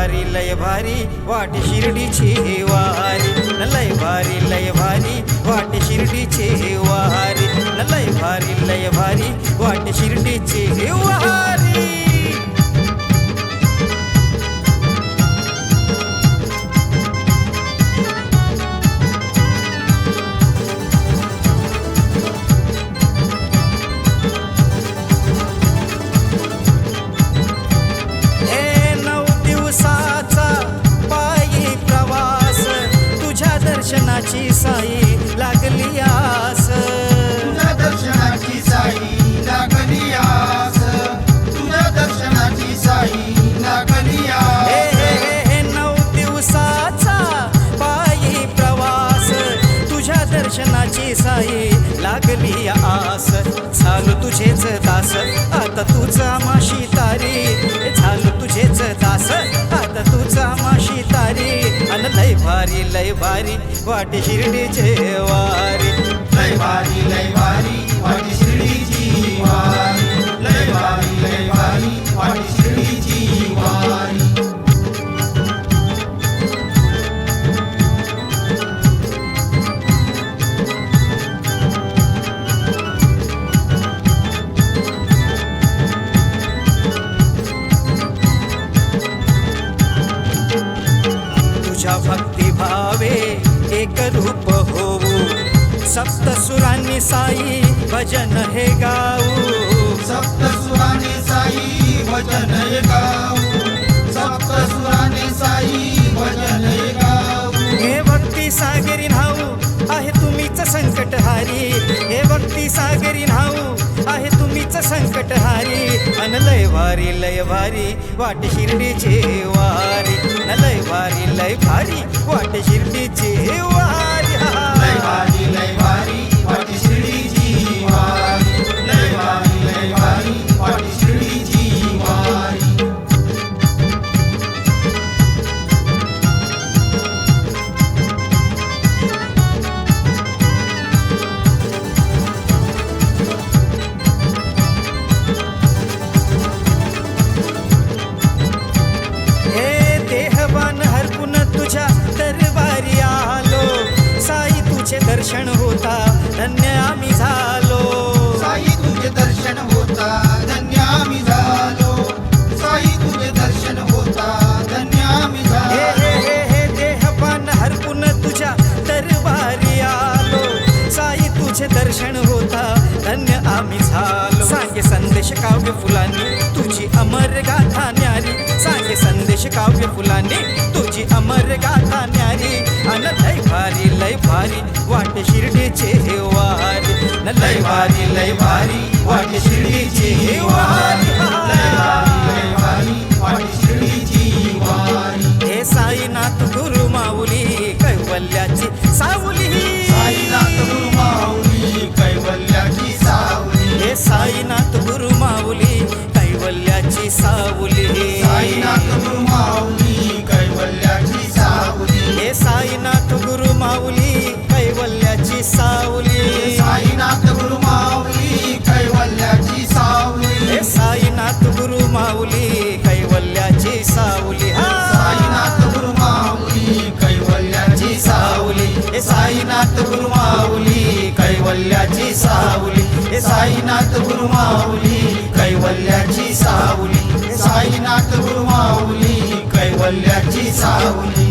लय भारी वाट शिर्डीची वारी न लय भारी वाट शिर्डीची वारी न लय भारी वाट शिर्डीची वारी दर्शनाची साई लागली आस तुझ्या दर्शनाची साई लागली आस तुझ्या दर्शनाची साई लागली आस हे 9 दिवसाचा पायी प्रवास तुझ्या दर्शनाची साई लागली आस झालो तुझेच दास आता तुझा माशी तारी झालो तुझेच दास आता तुझा माशी तारी अन लय भारी वाट शिर्डीचे वारी लय भारी वाट शिर्डीची वारी लय भारी वाट शिर्डीची वारी तुझ्या भक्ती भावे एक रूप होऊ सप्तसुरांनी साई भजन हे गाऊ सप्तसुराने साई भजन हे गाऊ सप्तसुराने साई भजन हे गाऊ हे भक्ती सागरी न्हाऊ आहे तुम्हीच संकटहारी हे भक्ती सागरी न्हाऊ आहे तुम्हीच संकटहारी अन लय भारी वाट शिर्डीची वारी न लय भारी वाट शिर्डीची वारी लय भारी वाट शिर्डीची वारी लय भारी वाट शिर्डीची वारी दर्शन होता धन्य आम्ही झालो साई तुझे दर्शन होता धन्य आम्ही झालो साई तुझे दर्शन होता धन्य आम्ही झालो हे देहपान हरपून तुझ्या दरबारी आलो साई तुझे दर्शन होता धन्य आम्ही झालो सांगे संदेश काव्य फुलांनी तुझी अमर गाथा न्यारी सांगे संदेश काव्य फुलांनी तुझी अमर गाथा न्यारी अन लय भारी वाट शिर्डीचे वारी न लय भारी वाट शिर्डीचे वारी लय भारी वाट शिर्डीची वारी हे साईनाथ गुरु माऊली कैवल्याची सावली साईनाथ गुरु माऊली कैवल्याची सावली हे साईनाथ गुरु माऊली कैवल्याची सावली साईनाथ गुरु माऊली कैवल्याची सावली हे साईनाथ गुरु माऊली कैवल्याची सावली साईनाथ गुरु माऊली कैवल्याची सावली हे साईनाथ गुरु माऊली कैवल्याची सावली साईनाथ गुरु माऊली कैवल्याची सावली हे साईनाथ गुरु माऊली कैवल्याची सावली हे साईनाथ गुरु माऊली कैवल्याची सावली साईनाथ गुरु माऊली कैवल्याची सावली